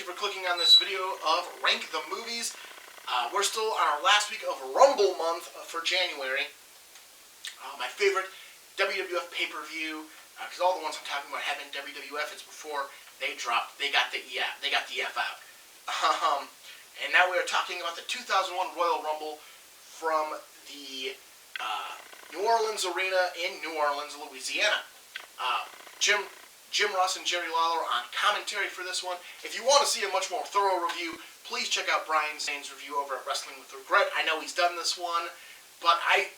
for clicking on this video of Rank the Movies. We're still on our last week of Rumble month for January. My favorite WWF pay-per-view, because all the ones I'm talking about have been WWF. It's before they dropped. They got the F out. And now we are talking about the 2001 Royal Rumble from the New Orleans Arena in New Orleans, Louisiana. Jim Ross and Jerry Lawler on commentary for this one. If you want to see a much more thorough review, please check out Brian Zane's review over at Wrestling with Regret. I know he's done this one, but I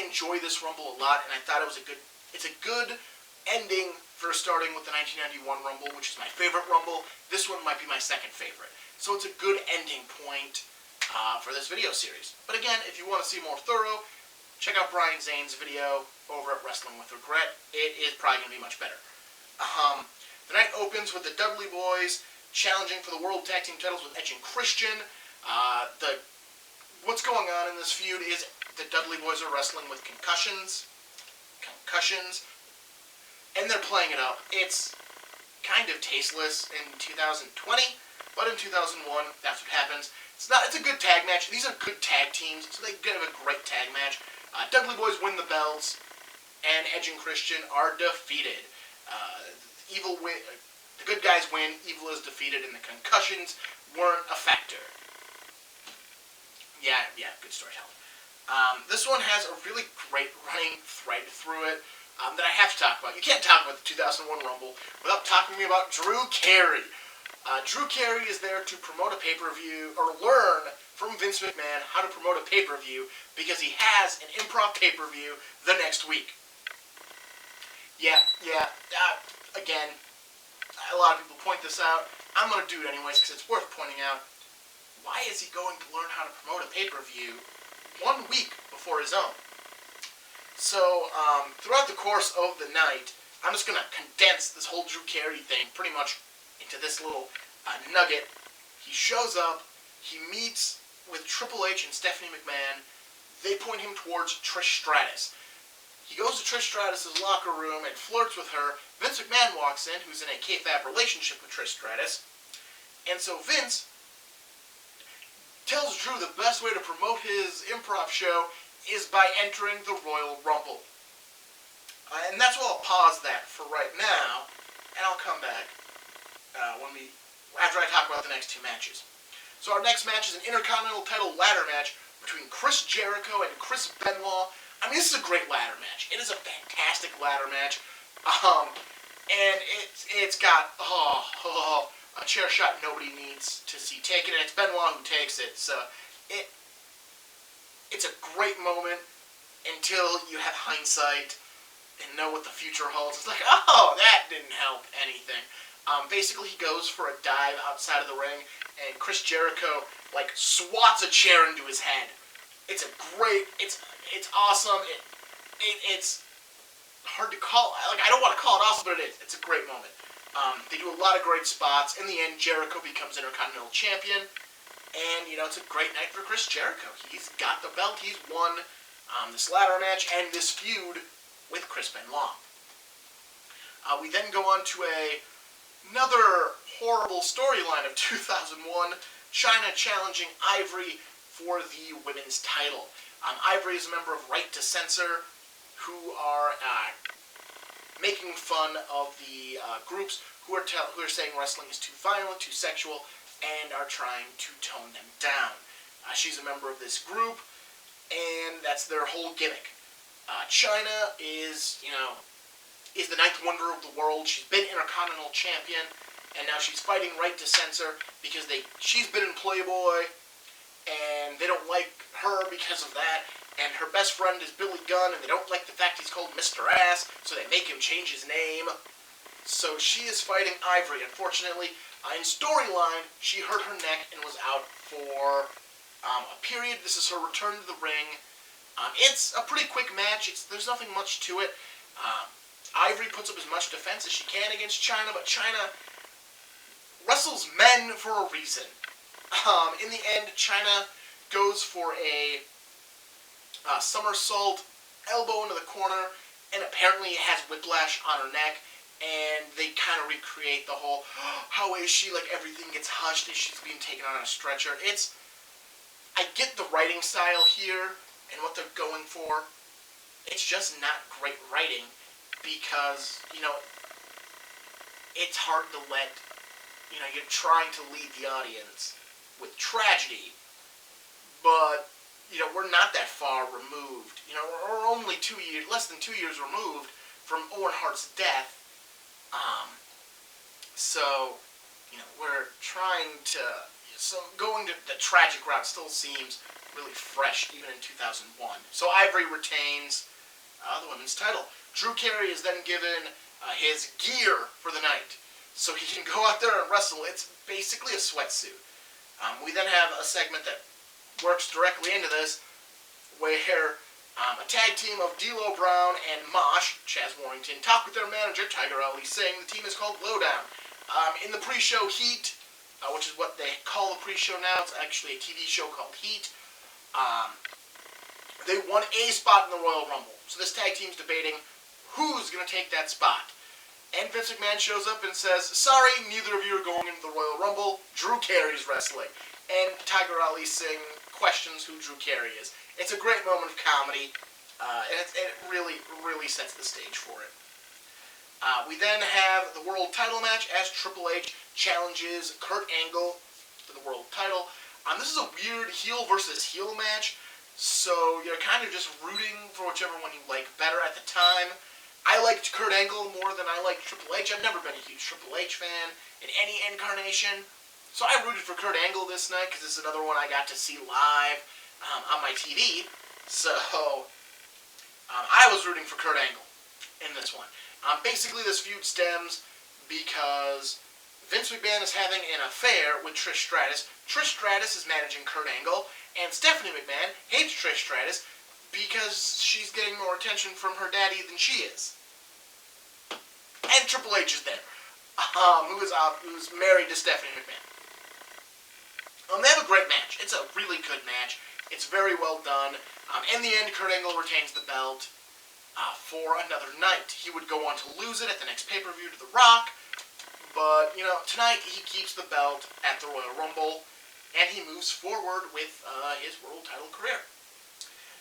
enjoy this Rumble a lot, and I thought it's a good ending for starting with the 1991 Rumble, which is my favorite Rumble. This one might be my second favorite. So it's a good ending point for this video series. But again, if you want to see more thorough, check out Brian Zane's video over at Wrestling with Regret. It is probably going to be much better. The night opens with the Dudley Boys challenging for the World Tag Team titles with Edge and Christian. What's going on in this feud is the Dudley Boys are wrestling with concussions, and they're playing it up. It's kind of tasteless in 2020, but in 2001, that's what happens. It's a good tag match. These are good tag teams, so they have a great tag match. Dudley Boys win the belts, and Edge and Christian are defeated. The good guys win, evil is defeated, and the concussions weren't a factor. Yeah, good storytelling. This one has a really great running thread through it that I have to talk about. You can't talk about the 2001 Rumble without talking to me about Drew Carey. Drew Carey is there to promote a pay-per-view, or learn from Vince McMahon how to promote a pay-per-view, because he has an improv pay-per-view the next week. Again, a lot of people point this out. I'm going to do it anyways because it's worth pointing out. Why is he going to learn how to promote a pay-per-view 1 week before his own? So, throughout the course of the night, I'm just going to condense this whole Drew Carey thing pretty much into this little nugget. He shows up, he meets with Triple H and Stephanie McMahon. They point him towards Trish Stratus. He goes to Trish Stratus' locker room and flirts with her. Vince McMahon walks in, who's in a kayfabe relationship with Trish Stratus. And so Vince tells Drew the best way to promote his improv show is by entering the Royal Rumble. And that's where I'll pause that for right now, and I'll come back after I talk about the next two matches. So our next match is an Intercontinental title ladder match between Chris Jericho and Chris Benoit. I mean, this is a great ladder match. It is a fantastic ladder match. And it's got a chair shot nobody needs to see taken, and it's Benoit who takes it. So it's a great moment until you have hindsight and know what the future holds. It's like, oh, that didn't help anything. Basically, he goes for a dive outside of the ring, and Chris Jericho swats a chair into his head. It's awesome. It's hard to call. I don't want to call it awesome, but it is. It's a great moment. They do a lot of great spots. In the end, Jericho becomes Intercontinental Champion, and it's a great night for Chris Jericho. He's got the belt. He's won this ladder match and this feud with Chris Benoit. We then go on to another horrible storyline of 2001. Chyna challenging Ivory for the women's title. Ivory is a member of Right to Censor, who are making fun of the groups who are saying wrestling is too violent, too sexual, and are trying to tone them down. She's a member of this group, and that's their whole gimmick. Chyna is the ninth wonder of the world. She's been Intercontinental Champion, and now she's fighting Right to Censor because she's been in Playboy, and they don't like her because of that. And her best friend is Billy Gunn, and they don't like the fact he's called Mr. Ass, so they make him change his name. So she is fighting Ivory. Unfortunately, in storyline, she hurt her neck and was out for a period. This is her return to the ring. It's a pretty quick match. There's nothing much to it. Ivory puts up as much defense as she can against Chyna, but Chyna wrestles men for a reason. In the end, Chyna goes for a somersault, elbow into the corner, and apparently has whiplash on her neck, and they kind of recreate the whole, how is she, like everything gets hushed as she's being taken on a stretcher. I get the writing style here and what they're going for. It's just not great writing because, it's hard to let, you're trying to lead the audience with tragedy, but, we're not that far removed. We're only less than 2 years removed from Owen Hart's death. So, we're trying to, so going to the tragic route still seems really fresh, even in 2001. So Ivory retains the women's title. Drew Carey is then given his gear for the night, so he can go out there and wrestle. It's basically a sweatsuit. We then have a segment that works directly into this, where a tag team of D'Lo Brown and Mosh, Chaz Warrington, talk with their manager, Tiger Ali Singh. The team is called Lowdown. In the pre-show Heat, which is what they call the pre-show now, it's actually a TV show called Heat, they won a spot in the Royal Rumble. So this tag team's debating who's going to take that spot. And Vince McMahon shows up and says, sorry, neither of you are going into the Royal Rumble. Drew Carey's wrestling. And Tiger Ali Singh questions who Drew Carey is. It's a great moment of comedy, and it really, really sets the stage for it. We then have the world title match as Triple H challenges Kurt Angle for the world title. This is a weird heel versus heel match, so you're kind of just rooting for whichever one you like better at the time. I liked Kurt Angle more than I liked Triple H. I've never been a huge Triple H fan in any incarnation, so I rooted for Kurt Angle this night because this is another one I got to see live on my TV. So I was rooting for Kurt Angle in this one. Basically, this feud stems because Vince McMahon is having an affair with Trish Stratus. Trish Stratus is managing Kurt Angle, and Stephanie McMahon hates Trish Stratus because she's getting more attention from her daddy than she is. And Triple H is there, who's married to Stephanie McMahon. They have a great match. It's a really good match. It's very well done. In the end, Kurt Angle retains the belt for another night. He would go on to lose it at the next pay-per-view to The Rock, but, tonight he keeps the belt at the Royal Rumble, and he moves forward with his world title career.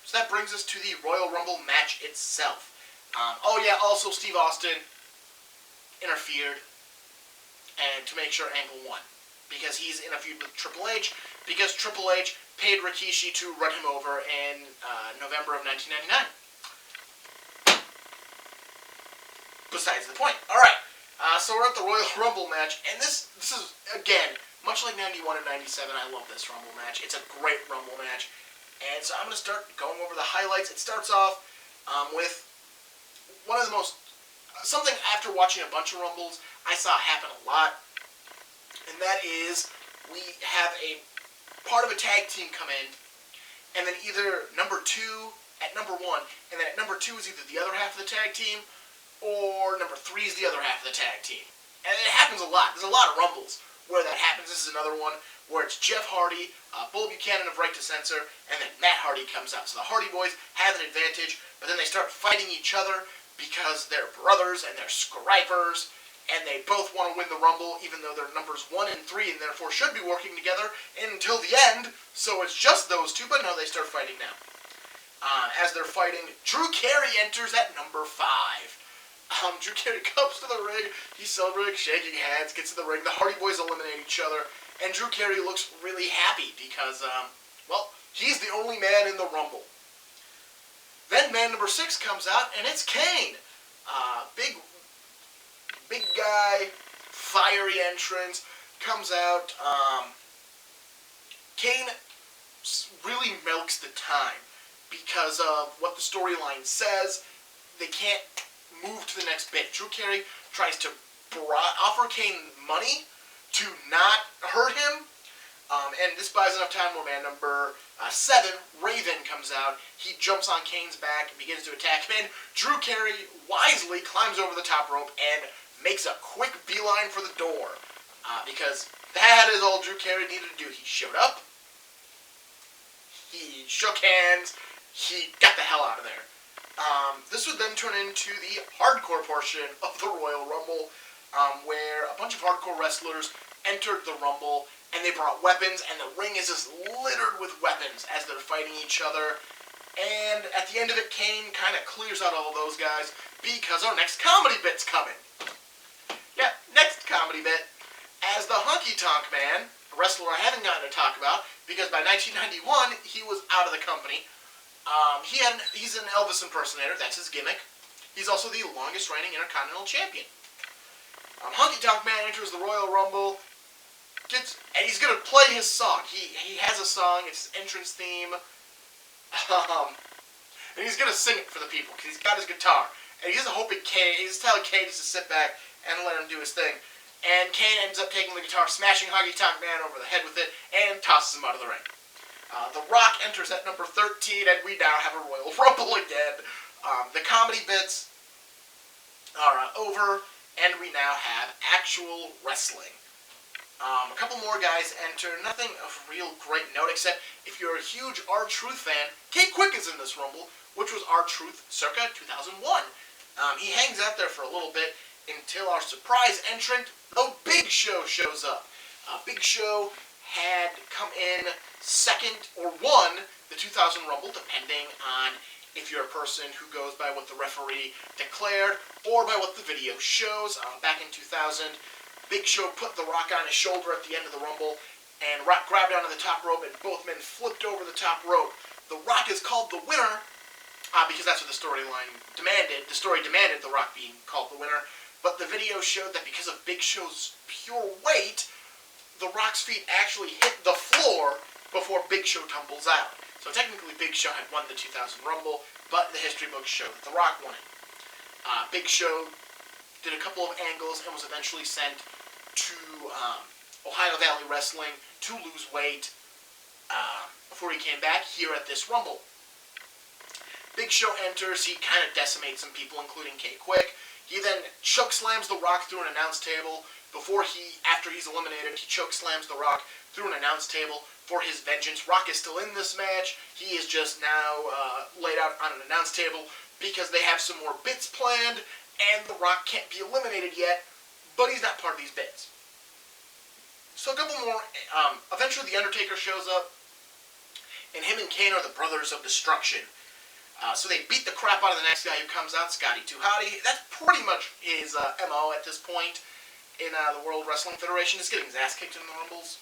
So that brings us to the Royal Rumble match itself. Also Steve Austin interfered and to make sure Angle won, because he's in a feud with Triple H, because Triple H paid Rikishi to run him over in November of 1999. Besides the point. Alright, so we're at the Royal Rumble match, and this is, again, much like 91 and 97, I love this Rumble match. It's a great Rumble match, and so I'm going to start going over the highlights. It starts off with one of the something after watching a bunch of Rumbles, I saw happen a lot, and that is we have a part of a tag team come in, and then either number 2 at number 1, and then at number 2 is either the other half of the tag team, or number 3 is the other half of the tag team. And it happens a lot. There's a lot of Rumbles where that happens. This is another one where it's Jeff Hardy, Bull Buchanan of Right to Censor, and then Matt Hardy comes out. So the Hardy Boys have an advantage, but then they start fighting each other because they're brothers and they're scripers, and they both want to win the Rumble, even though they're numbers 1 and 3, and therefore should be working together until the end. So it's just those two, but no, they start fighting now. As they're fighting, Drew Carey enters at number 5. Drew Carey comes to the ring, he's celebrating, shaking hands, gets in the ring, the Hardy Boys eliminate each other, and Drew Carey looks really happy because, he's the only man in the Rumble. Then man number 6 comes out, and it's Kane. Big guy, fiery entrance, comes out. Kane really milks the time because of what the storyline says. They can't move to the next bit. Drew Carey tries to offer Kane money to not hurt him, and this buys enough time where man number 7, Raven, comes out. He jumps on Kane's back and begins to attack him, and Drew Carey wisely climbs over the top rope and makes a quick beeline for the door, because that is all Drew Carey needed to do. He showed up, he shook hands, he got the hell out of there. This would then turn into the hardcore portion of the Royal Rumble, where a bunch of hardcore wrestlers entered the Rumble, and they brought weapons, and the ring is just littered with weapons as they're fighting each other. And at the end of it, Kane kind of clears out all those guys because our next comedy bit's coming. Yeah, next comedy bit. As the Honky Tonk Man, a wrestler I haven't gotten to talk about, because by 1991, he was out of the company. He's an Elvis impersonator, that's his gimmick. He's also the longest reigning Intercontinental Champion. Honky Tonk Man enters the Royal Rumble, and he's going to play his song. He has a song, it's his entrance theme, and he's going to sing it for the people, because he's got his guitar. And he's hoping he's telling Kane just to sit back and let him do his thing. And Kane ends up taking the guitar, smashing Honky Tonk Man over the head with it, and tosses him out of the ring. The Rock enters at number 13, and we now have a Royal Rumble again. The comedy bits are over, and we now have actual wrestling. A couple more guys enter, nothing of real great note, except if you're a huge R-Truth fan, K-Quick is in this Rumble, which was R-Truth circa 2001. He hangs out there for a little bit until our surprise entrant, the Big Show, shows up. Big Show had come in second or won the 2000 Rumble, depending on if you're a person who goes by what the referee declared or by what the video shows. Back in 2000, Big Show put The Rock on his shoulder at the end of the Rumble, and Rock grabbed onto the top rope, and both men flipped over the top rope. The Rock is called the winner, because that's what the storyline demanded. The story demanded The Rock being called the winner, but the video showed that because of Big Show's pure weight, The Rock's feet actually hit the floor before Big Show tumbles out. So technically Big Show had won the 2000 Rumble, but the history books show that The Rock won it. Big Show did a couple of angles and was eventually sent to Ohio Valley Wrestling to lose weight before he came back here at this Rumble. Big Show enters, he kind of decimates some people, including K-Quick. He then choke slams The Rock through an announce table. After he's eliminated, he choke slams The Rock through an announce table for his vengeance. Rock is still in this match. He is just now laid out on an announce table because they have some more bits planned, and The Rock can't be eliminated yet, but he's not part of these bits. So a couple more. Eventually The Undertaker shows up, and him and Kane are the Brothers of Destruction. So they beat the crap out of the next guy who comes out, Scotty 2 Hotty. That's pretty much his MO at this point in the World Wrestling Federation, is getting his ass kicked in the Rumbles.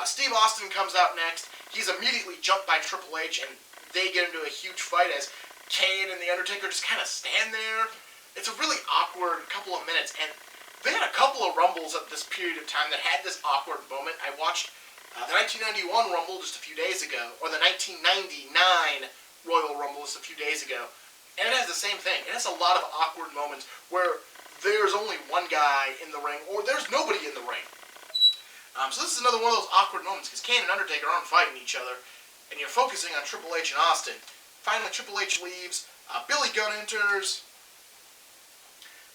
Steve Austin comes out next. He's immediately jumped by Triple H, and they get into a huge fight as Kane and The Undertaker just kind of stand there. It's a really awkward couple of minutes, and they had a couple of Rumbles at this period of time that had this awkward moment. I watched the 1991 Rumble just a few days ago, or the 1999 Royal Rumble just a few days ago, and it has the same thing. It has a lot of awkward moments where there's only one guy in the ring, or there's nobody in the ring. So this is another one of those awkward moments, because Kane and Undertaker aren't fighting each other, and you're focusing on Triple H and Austin. Finally, Triple H leaves. Billy Gunn enters.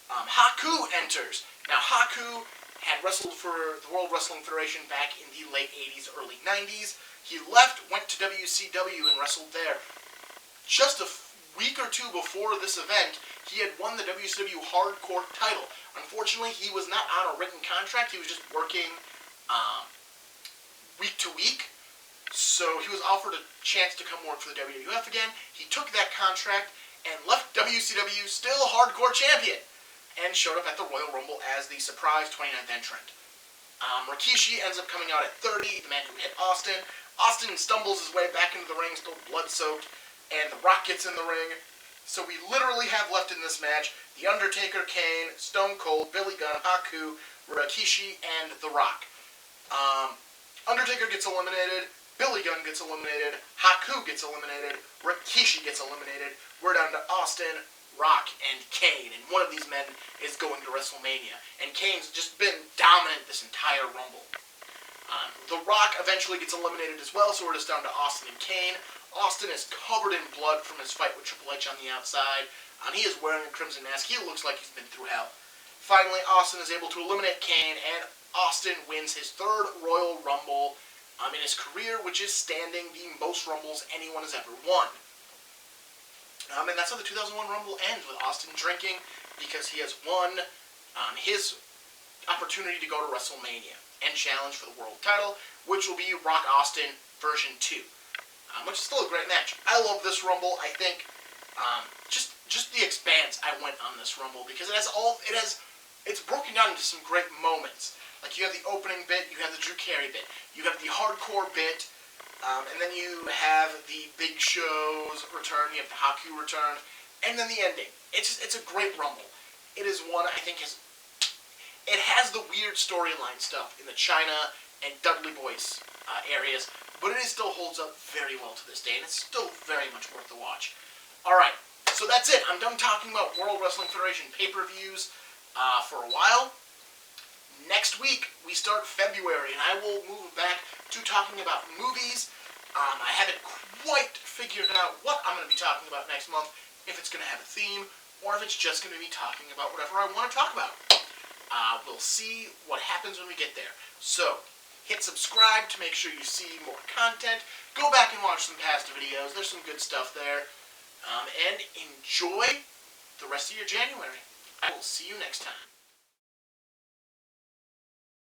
Haku enters. Now, Haku had wrestled for the World Wrestling Federation back in the late 80s, early 90s. He left, went to WCW, and wrestled there. Just a week or two before this event, he had won the WCW Hardcore title. Unfortunately, he was not on a written contract. He was just working week to week. So he was offered a chance to come work for the WWF again. He took that contract and left WCW still a Hardcore champion, and showed up at the Royal Rumble as the surprise 29th entrant. Rikishi ends up coming out at 30, the man who hit Austin. Austin stumbles his way back into the ring, still blood-soaked, and The Rock gets in the ring. So we literally have left in this match The Undertaker, Kane, Stone Cold, Billy Gunn, Haku, Rikishi, and The Rock. Undertaker gets eliminated, Billy Gunn gets eliminated, Haku gets eliminated, Rikishi gets eliminated. We're down to Austin, Rock, and Kane, and one of these men is going to WrestleMania. And Kane's just been dominant this entire Rumble. The Rock eventually gets eliminated as well, so we're just down to Austin and Kane. Austin is covered in blood from his fight with Triple H on the outside. He is wearing a crimson mask. He looks like he's been through hell. Finally, Austin is able to eliminate Kane, and Austin wins his third Royal Rumble in his career, which is standing the most Rumbles anyone has ever won. And that's how the 2001 Rumble ends, with Austin drinking because he has won his opportunity to go to WrestleMania and challenge for the world title, which will be Rock Austin version 2, which is still a great match. I love this Rumble. I think just the expanse I went on this Rumble, because it's broken down into some great moments. Like, you have the opening bit, you have the Drew Carey bit, you have the hardcore bit, and then you have the Big Show's return, you have the Haku return, and then the ending. It's a great Rumble. It is one, I think, it has the weird storyline stuff in the China and Dudley Boyce areas, but it still holds up very well to this day, and it's still very much worth the watch. Alright, so that's it. I'm done talking about World Wrestling Federation pay-per-views for a while. Next week, we start February, and I will move back to talking about movies. I haven't quite figured out what I'm going to be talking about next month, if it's going to have a theme, or if it's just going to be talking about whatever I want to talk about. We'll see what happens when we get there. So, hit subscribe to make sure you see more content. Go back and watch some past videos. There's some good stuff there. And enjoy the rest of your January. I will see you next time.